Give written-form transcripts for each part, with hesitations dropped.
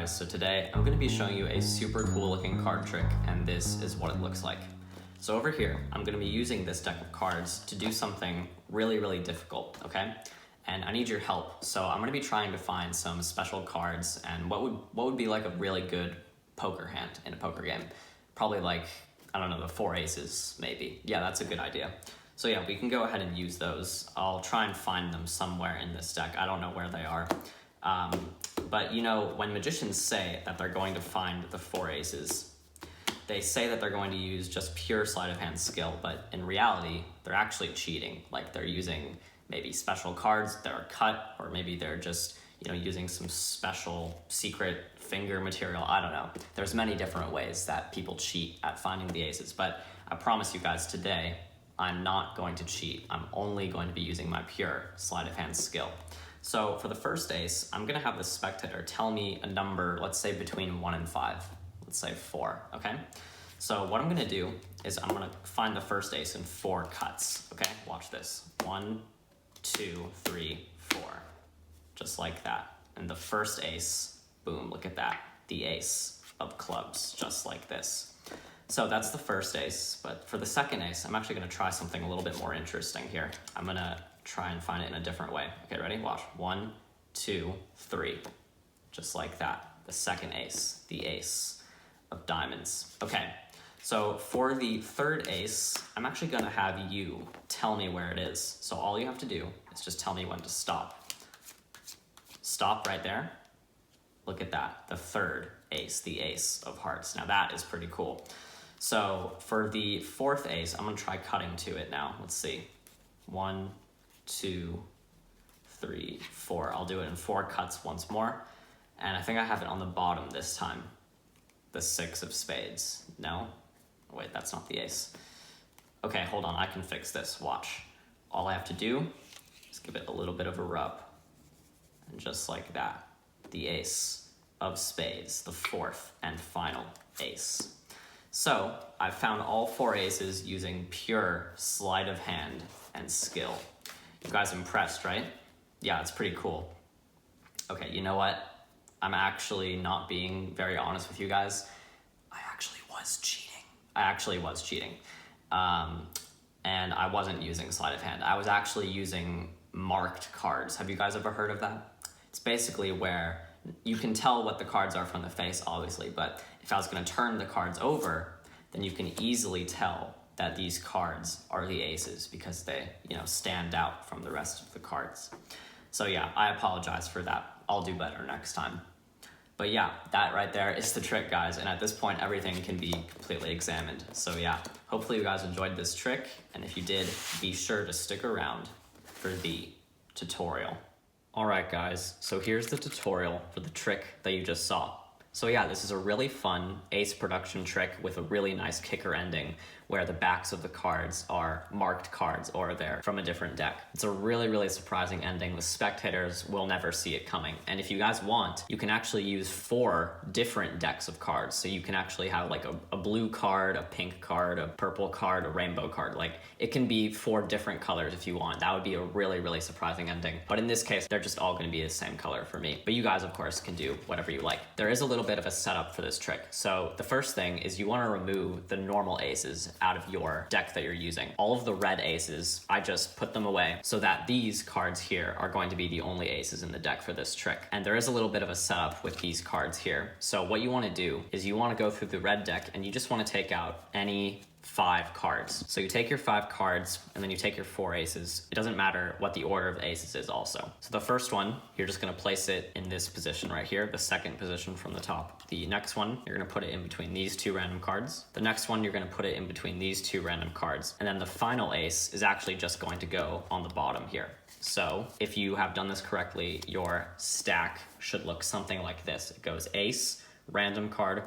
guys, so today I'm going to be showing you a super cool looking card trick, and this is what it looks like. So over here, I'm going to be using this deck of cards to do something really difficult, okay? And I need your help. So I'm going to be trying to find some special cards and what would be like a really good poker hand in a poker game. Probably like, I don't know, the 4 aces maybe. Yeah, that's a good idea. So yeah, we can go ahead and use those. I'll try and find them somewhere in this deck. I don't know where they are. But you know, when magicians say that they're going to find the 4 aces, they say that they're going to use just pure sleight of hand skill, but in reality, they're actually cheating. Like they're using maybe special cards that are cut, or maybe they're just, you know, using some special secret finger material. I don't know. There's many different ways that people cheat at finding the aces, but I promise you guys today, I'm not going to cheat. I'm only going to be using my pure sleight of hand skill. So for the first ace, I'm gonna have the spectator tell me a number, let's say between 1 and 5. Let's say 4, okay? So what I'm gonna do is I'm gonna find the first ace in 4 cuts, okay? Watch this. 1, 2, 3, 4. Just like that. And the first ace, boom, look at that. The ace of clubs, just like this. So that's the first ace, but for the second ace, I'm actually gonna try something a little bit more interesting here. I'm gonna try and find it in a different way. Okay, ready? Watch. 1, 2, 3. Just like that. The second ace, the ace of diamonds. Okay, so for the third ace, I'm actually gonna have you tell me where it is. So all you have to do is just tell me when to stop. Stop right there. Look at that, the third ace, the ace of hearts. Now that is pretty cool. So for the fourth ace, I'm gonna try cutting to it now. Let's see. 1, 2, 3, 4. I'll do it in 4 cuts once more. And I think I have it on the bottom this time. The 6 of spades. No? Wait, that's not the ace. Okay, hold on, I can fix this. Watch. All I have to do is give it a little bit of a rub. And just like that, the ace of spades, the 4th and final ace. So I've found all 4 aces using pure sleight of hand and skill. You guys impressed, right? Yeah, it's pretty cool. Okay, you know what? I'm actually not being very honest with you guys. I actually was cheating. And I wasn't using sleight of hand. I was actually using marked cards. Have you guys ever heard of that? It's basically where you can tell what the cards are from the face, obviously, but if I was gonna turn the cards over, then you can easily tell that these cards are the aces because they, you know, stand out from the rest of the cards. So yeah, I apologize for that. I'll do better next time. But yeah, that right there is the trick, guys. And at this point, everything can be completely examined. So yeah, hopefully you guys enjoyed this trick. And if you did, be sure to stick around for the tutorial. All right, guys, so here's the tutorial for the trick that you just saw. So yeah, this is a really fun ace production trick with a really nice kicker ending where the backs of the cards are marked cards or they're from a different deck. It's a really surprising ending. The spectators will never see it coming. And if you guys want, you can actually use 4 different decks of cards. So you can actually have like a blue card, a pink card, a purple card, a rainbow card. Like it can be 4 different colors if you want. That would be a really surprising ending. But in this case, they're just all gonna be the same color for me. But you guys, of course, can do whatever you like. There is a little bit of a setup for this trick. So the first thing is you wanna remove the normal aces out of your deck that you're using. All of the red aces, I just put them away so that these cards here are going to be the only aces in the deck for this trick. And there is a little bit of a setup with these cards here. So what you wanna do is you wanna go through the red deck and you just wanna take out any 5 cards. So you take your 5 cards and then you take your 4 aces. It doesn't matter what the order of aces is also. So the first one, you're just gonna place it in this position right here, the second position from the top. The next one, you're gonna put it in between these 2 random cards. The next one, you're gonna put it in between these 2 random cards. And then the final ace is actually just going to go on the bottom here. So if you have done this correctly, your stack should look something like this. It goes ace, random card,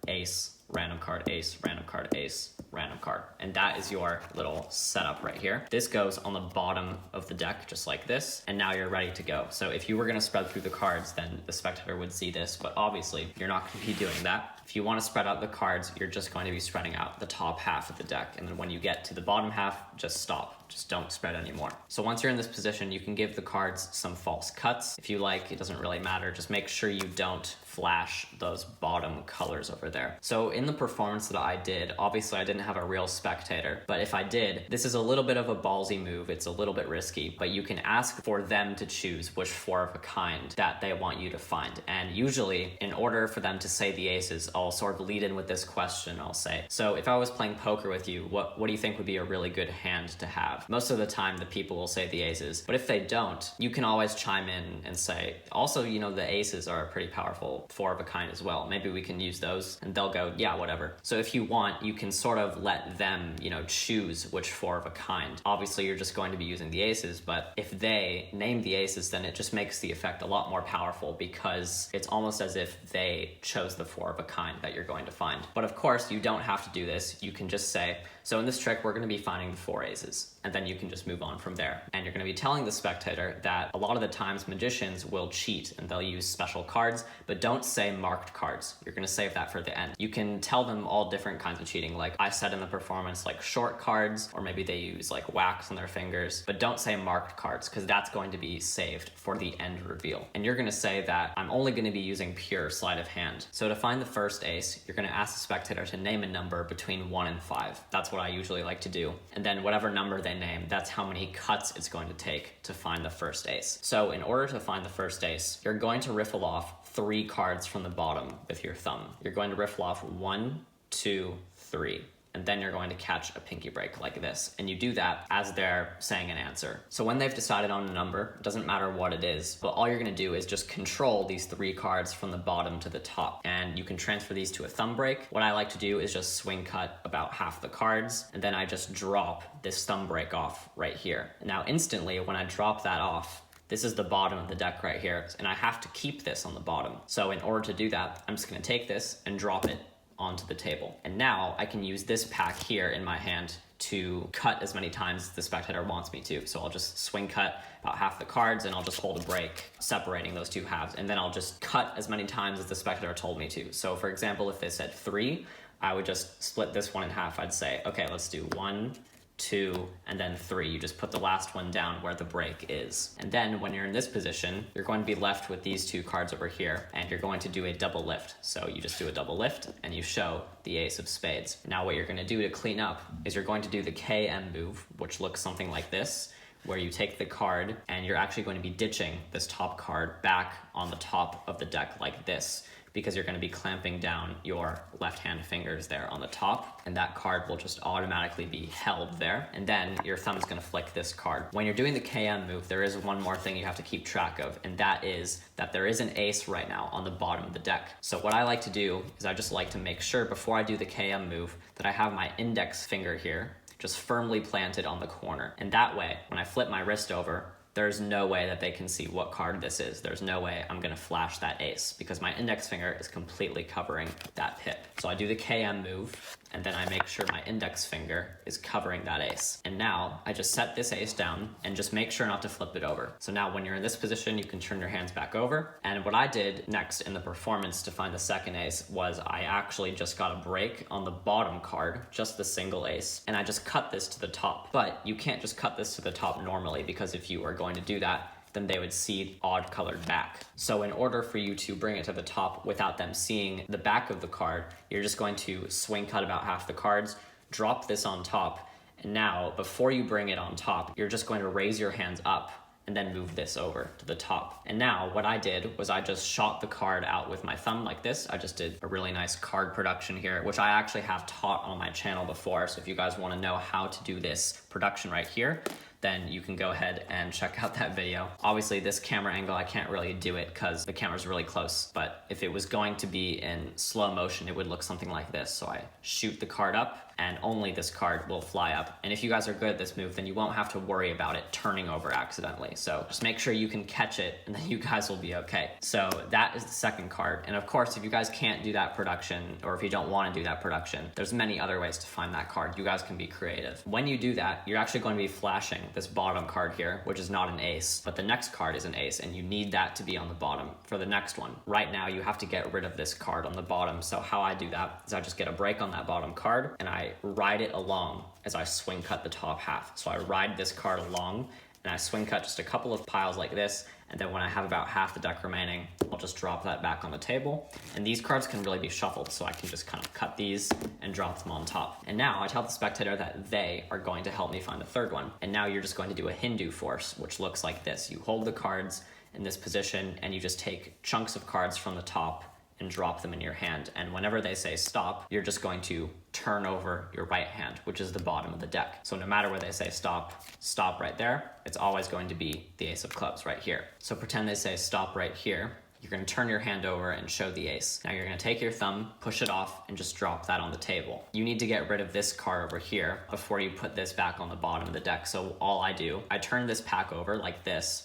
ace, random card, ace, random card, ace, random card. And that is your little setup right here. This goes on the bottom of the deck, just like this. And now you're ready to go. So if you were gonna spread through the cards, then the spectator would see this, but obviously you're not gonna be doing that. If you wanna spread out the cards, you're just going to be spreading out the top half of the deck. And then when you get to the bottom half, just stop. Just don't spread anymore. So once you're in this position, you can give the cards some false cuts. If you like, it doesn't really matter. Just make sure you don't flash those bottom colors over there. So in the performance that I did, obviously I didn't have a real spectator, but if I did, this is a little bit of a ballsy move. It's a little bit risky, but you can ask for them to choose which four of a kind that they want you to find. And usually, in order for them to say the aces, I'll sort of lead in with this question. I'll say, so if I was playing poker with you, what do you think would be a really good hand to have? Most of the time, the people will say the aces, but if they don't, you can always chime in and say, also, you know, the aces are a pretty powerful four of a kind as well. Maybe we can use those, and they'll go, yeah, whatever. So if you want, you can sort of let them, you know, choose which four of a kind. Obviously, you're just going to be using the aces, but if they name the aces, then it just makes the effect a lot more powerful because it's almost as if they chose the four of a kind that you're going to find. But of course, you don't have to do this. You can just say, so in this trick, we're going to be finding the four aces, and then you can just move on from there. And you're going to be telling the spectator that a lot of the times magicians will cheat and they'll use special cards, but don't say marked cards. You're going to save that for the end. You can tell them all different kinds of cheating, like I said in the performance, like short cards, or maybe they use like wax on their fingers, but don't say marked cards because that's going to be saved for the end reveal. And you're going to say that I'm only going to be using pure sleight of hand. So to find the first ace, you're going to ask the spectator to name a number between 1 and 5. That's what I usually like to do. And then whatever number they name, that's how many cuts it's going to take to find the first ace. So in order to find the first ace, you're going to riffle off 3 cards from the bottom with your thumb. You're going to riffle off 1, 2, 3. And then you're going to catch a pinky break like this. And you do that as they're saying an answer. So when they've decided on a number, it doesn't matter what it is, but all you're gonna do is just control these 3 cards from the bottom to the top. And you can transfer these to a thumb break. What I like to do is just swing cut about half the cards, and then I just drop this thumb break off right here. Now instantly, when I drop that off, this is the bottom of the deck right here, and I have to keep this on the bottom. So in order to do that, I'm just gonna take this and drop it onto the table. And now I can use this pack here in my hand to cut as many times as the spectator wants me to. So I'll just swing cut about half the cards and I'll just hold a break separating those 2 halves. And then I'll just cut as many times as the spectator told me to. So for example, if they said 3, I would just split this one in half. I'd say, okay, let's do 1, 2, and then 3. You just put the last one down where the break is. And then when you're in this position, you're going to be left with these 2 cards over here, and you're going to do a double lift. So you just do a double lift, and you show the ace of spades. Now what you're going to do to clean up is you're going to do the KM move, which looks something like this, where you take the card, and you're actually going to be ditching this top card back on the top of the deck like this, because you're going to be clamping down your left hand fingers there on the top, and that card will just automatically be held there, and then your thumb is going to flick this card. When you're doing the KM move, there is one more thing you have to keep track of, and that is that there is an ace right now on the bottom of the deck. So what I like to do is I just like to make sure before I do the KM move that I have my index finger here just firmly planted on the corner, and that way when I flip my wrist over, there's no way that they can see what card this is. There's no way I'm gonna flash that ace because my index finger is completely covering that pip. So I do the KM move, and then I make sure my index finger is covering that ace. And now I just set this ace down and just make sure not to flip it over. So now when you're in this position, you can turn your hands back over. And what I did next in the performance to find the second ace was I actually just got a break on the bottom card, just the single ace, and I just cut this to the top. But you can't just cut this to the top normally, because if you are going to do that, then they would see odd colored back. So in order for you to bring it to the top without them seeing the back of the card, you're just going to swing cut about half the cards, drop this on top, and now before you bring it on top, you're just going to raise your hands up and then move this over to the top. And now what I did was I just shot the card out with my thumb like this. I just did a really nice card production here, which I actually have taught on my channel before. So if you guys want to know how to do this production right here, then you can go ahead and check out that video. Obviously this camera angle, I can't really do it because the camera's really close, but if it was going to be in slow motion, it would look something like this. So I shoot the card up and only this card will fly up. And if you guys are good at this move, then you won't have to worry about it turning over accidentally. So just make sure you can catch it and then you guys will be okay. So that is the second card. And of course, if you guys can't do that production, or if you don't want to do that production, there's many other ways to find that card. You guys can be creative. When you do that, you're actually going to be flashing this bottom card here, which is not an ace, but the next card is an ace, and you need that to be on the bottom for the next one. Right now, you have to get rid of this card on the bottom. So how I do that is I just get a break on that bottom card and I ride it along as I swing cut the top half. So I ride this card along, and I swing cut just a couple of piles like this, and then when I have about half the deck remaining, I'll just drop that back on the table. And these cards can really be shuffled, so I can just kind of cut these and drop them on top. And now I tell the spectator that they are going to help me find the third one. And now you're just going to do a Hindu force, which looks like this. You hold the cards in this position, and you just take chunks of cards from the top and drop them in your hand. And whenever they say stop, you're just going to turn over your right hand, which is the bottom of the deck. So no matter where they say stop, stop right there, it's always going to be the ace of clubs right here. So pretend they say stop right here. You're going to turn your hand over and show the ace. Now you're going to take your thumb, push it off, and just drop that on the table. You need to get rid of this card over here before you put this back on the bottom of the deck. So all I do, I turn this pack over like this,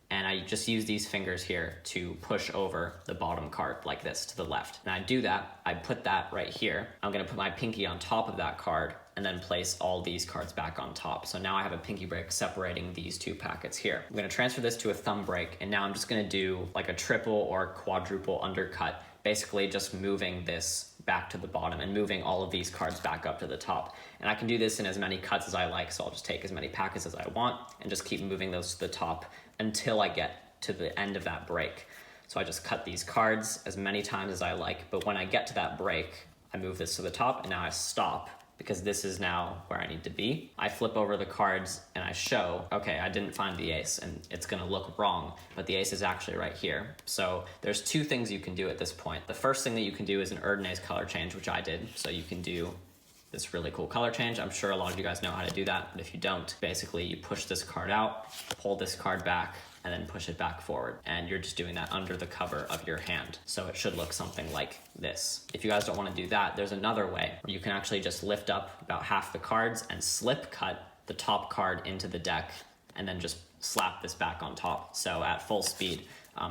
and I just use these fingers here to push over the bottom card like this to the left. And I do that, I put that right here. I'm gonna put my pinky on top of that card and then place all these cards back on top. So now I have a pinky break separating these two packets here. I'm gonna transfer this to a thumb break, and now I'm just gonna do like a triple or quadruple undercut, basically just moving this back to the bottom and moving all of these cards back up to the top. And I can do this in as many cuts as I like, so I'll just take as many packets as I want and just keep moving those to the top until I get to the end of that break. So I just cut these cards as many times as I like, but when I get to that break, I move this to the top, and now I stop because this is now where I need to be. I flip over the cards and I show, okay, I didn't find the ace, and it's gonna look wrong, but the ace is actually right here. So there's two things you can do at this point. The first thing that you can do is an Erdnase color change, which I did. So you can do this really cool color change. I'm sure a lot of you guys know how to do that, but if you don't, basically you push this card out, pull this card back, and then push it back forward. And you're just doing that under the cover of your hand. So it should look something like this. If you guys don't want to do that, there's another way where you can actually just lift up about half the cards and slip cut the top card into the deck, and then just slap this back on top. So at full speed,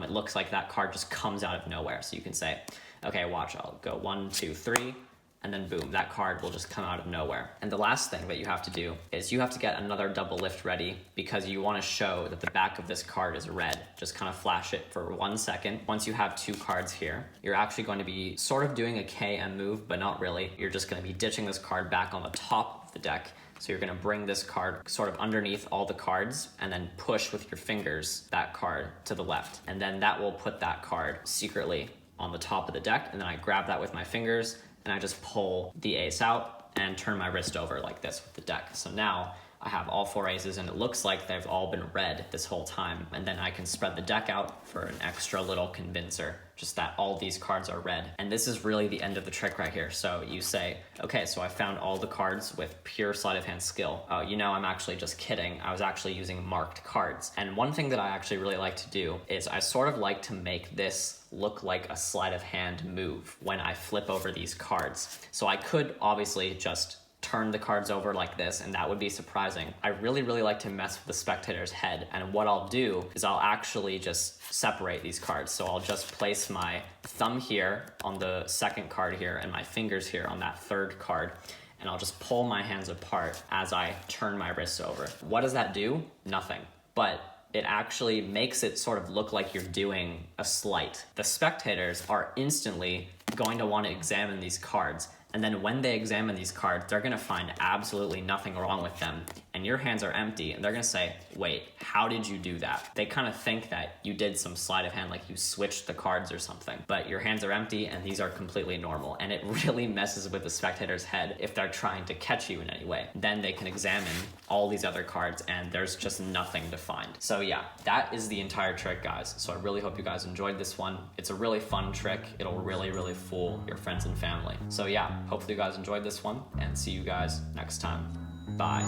it looks like that card just comes out of nowhere. So you can say, okay, watch, I'll go 1, 2, 3, and then boom, that card will just come out of nowhere. And the last thing that you have to do is you have to get another double lift ready, because you want to show that the back of this card is red. Just kind of flash it for 1 second. Once you have two cards here, you're actually going to be sort of doing a KM move, but not really. You're just going to be ditching this card back on the top of the deck. So you're going to bring this card sort of underneath all the cards and then push with your fingers that card to the left. And then that will put that card secretly on the top of the deck. And then I grab that with my fingers and I just pull the ace out and turn my wrist over like this with the deck. So now I have all 4 aces, and it looks like they've all been red this whole time. And then I can spread the deck out for an extra little convincer, just that all these cards are red. And this is really the end of the trick right here. So you say, okay, so I found all the cards with pure sleight of hand skill. Oh, you know, I'm actually just kidding. I was actually using marked cards. And one thing that I actually really like to do is I sort of like to make this look like a sleight of hand move when I flip over these cards. So I could obviously just turn the cards over like this, and that would be surprising. I really like to mess with the spectator's head, and what I'll do is I'll actually just separate these cards. So I'll just place my thumb here on the second card here and my fingers here on that third card, and I'll just pull my hands apart as I turn my wrists over. What does that do? Nothing. But it actually makes it sort of look like you're doing a sleight. The spectators are instantly going to want to examine these cards. And then when they examine these cards, they're gonna find absolutely nothing wrong with them. And your hands are empty, and they're gonna say, wait, how did you do that? They kind of think that you did some sleight of hand, like you switched the cards or something. But your hands are empty, and these are completely normal. And it really messes with the spectator's head if they're trying to catch you in any way. Then they can examine all these other cards, and there's just nothing to find. So yeah, that is the entire trick, guys. So I really hope you guys enjoyed this one. It's a really fun trick. It'll really fool your friends and family. So yeah, hopefully you guys enjoyed this one, and see you guys next time. Bye.